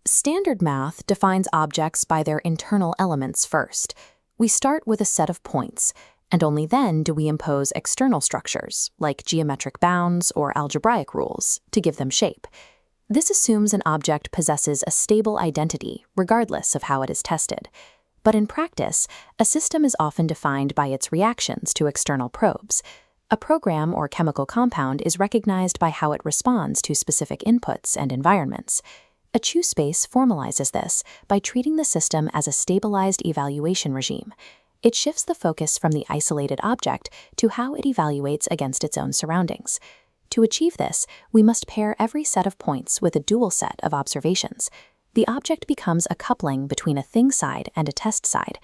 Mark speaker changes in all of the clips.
Speaker 1: Standard math defines objects by their internal elements first. We start with a set of points, and only then do we impose external structures, like geometric bounds or algebraic rules, to give them shape. This assumes an object possesses a stable identity, regardless of how it is tested. But in practice, a system is often defined by its reactions to external probes. A program or chemical compound is recognized by how it responds to specific inputs and environments. A Chu space formalizes this by treating the system as a stabilized evaluation regime. It shifts the focus from the isolated object to how it evaluates against its own surroundings. To achieve this, we must pair every set of points with a dual set of observations. The object becomes a coupling between a thing side and a test side.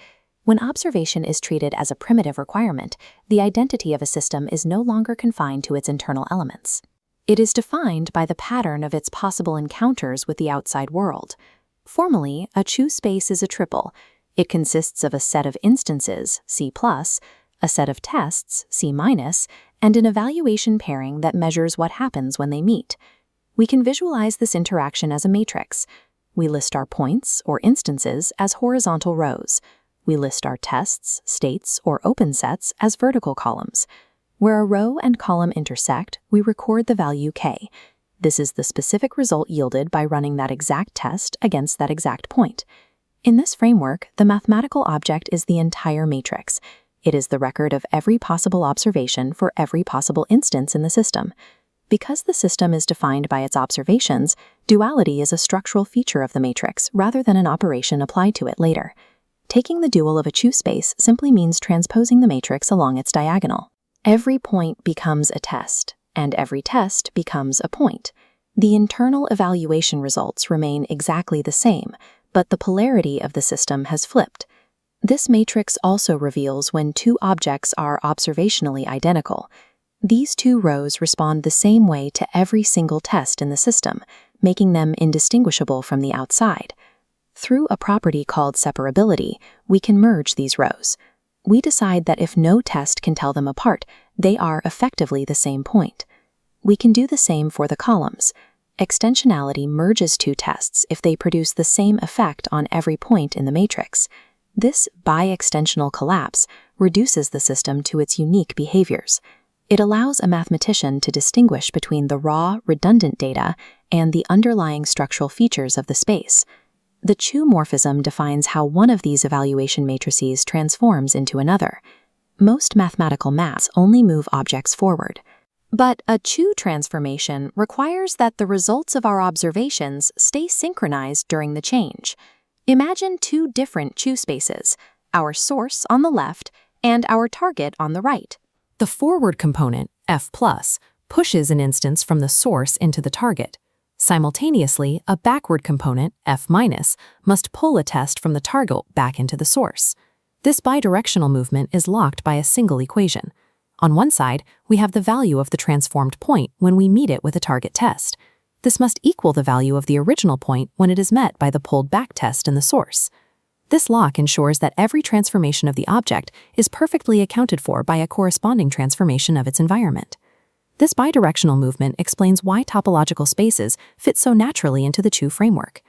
Speaker 1: When observation is treated as a primitive requirement, the identity of a system is no longer confined to its internal elements. It is defined by the pattern of its possible encounters with the outside world. Formally, a Chu space is a triple. It consists of a set of instances, C+, a set of tests, C-, and an evaluation pairing that measures what happens when they meet. We can visualize this interaction as a matrix. We list our points, or instances, as horizontal rows. We list our tests, states, or open sets as vertical columns. Where a row and column intersect, we record the value k. This is the specific result yielded by running that exact test against that exact point. In this framework, the mathematical object is the entire matrix. It is the record of every possible observation for every possible instance in the system. Because the system is defined by its observations, duality is a structural feature of the matrix rather than an operation applied to it later. Taking the dual of a Chu space simply means transposing the matrix along its diagonal. Every point becomes a test, and every test becomes a point. The internal evaluation results remain exactly the same, but the polarity of the system has flipped. This matrix also reveals when two objects are observationally identical. These two rows respond the same way to every single test in the system, making them indistinguishable from the outside. Through a property called separability, we can merge these rows. We decide that if no test can tell them apart, they are effectively the same point. We can do the same for the columns. Extensionality merges two tests if they produce the same effect on every point in the matrix. This bi-extensional collapse reduces the system to its unique behaviors. It allows a mathematician to distinguish between the raw, redundant data and the underlying structural features of the space. The Chu morphism defines how one of these evaluation matrices transforms into another. Most mathematical maps only move objects forward. But a Chu transformation requires that the results of our observations stay synchronized during the change. Imagine two different Chu spaces, our source on the left and our target on the right. The forward component, F+, pushes an instance from the source into the target. Simultaneously, a backward component, F-, must pull a test from the target back into the source. This bidirectional movement is locked by a single equation. On one side, we have the value of the transformed point when we meet it with a target test. This must equal the value of the original point when it is met by the pulled back test in the source. This lock ensures that every transformation of the object is perfectly accounted for by a corresponding transformation of its environment. This bidirectional movement explains why topological spaces fit so naturally into the Chu framework.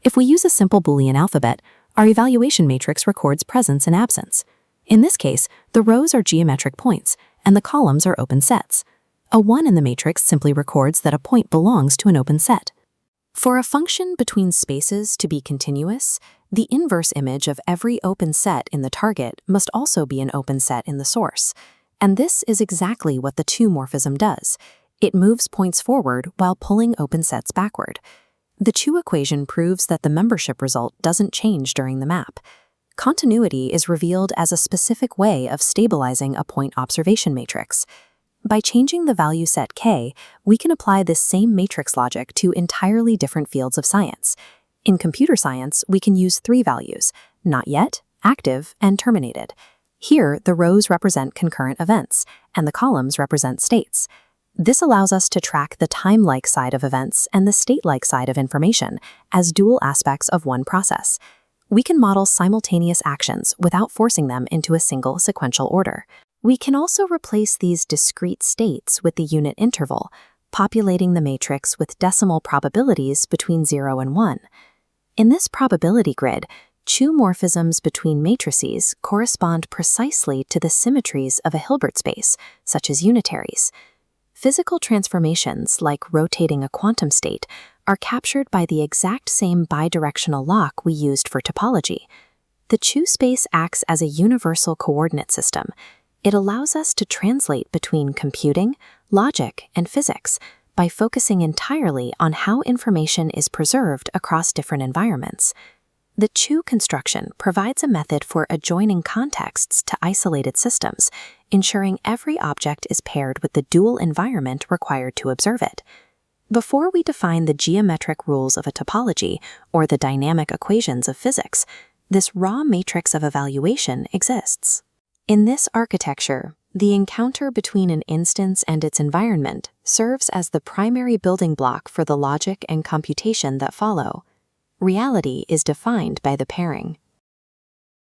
Speaker 1: If we use a simple Boolean alphabet, our evaluation matrix records presence and absence. In this case, the rows are geometric points, and the columns are open sets. A 1 in the matrix simply records that a point belongs to an open set. For a function between spaces to be continuous, the inverse image of every open set in the target must also be an open set in the source. And this is exactly what the Chu morphism does. It moves points forward while pulling open sets backward. The Chu equation proves that the membership result doesn't change during the map. Continuity is revealed as a specific way of stabilizing a point observation matrix. By changing the value set k, we can apply this same matrix logic to entirely different fields of science. In computer science, we can use 3 values: not yet, active, and terminated. Here, the rows represent concurrent events, and the columns represent states. This allows us to track the time-like side of events and the state-like side of information as dual aspects of one process. We can model simultaneous actions without forcing them into a single sequential order. We can also replace these discrete states with the unit interval, populating the matrix with decimal probabilities between 0 and 1. In this probability grid, Chu morphisms between matrices correspond precisely to the symmetries of a Hilbert space, such as unitaries. Physical transformations, like rotating a quantum state, are captured by the exact same bidirectional lock we used for topology. The Chu space acts as a universal coordinate system. It allows us to translate between computing, logic, and physics by focusing entirely on how information is preserved across different environments. The Chu construction provides a method for adjoining contexts to isolated systems, ensuring every object is paired with the dual environment required to observe it. Before we define the geometric rules of a topology or the dynamic equations of physics, this raw matrix of evaluation exists. In this architecture, the encounter between an instance and its environment serves as the primary building block for the logic and computation that follow. Reality is defined by the pairing.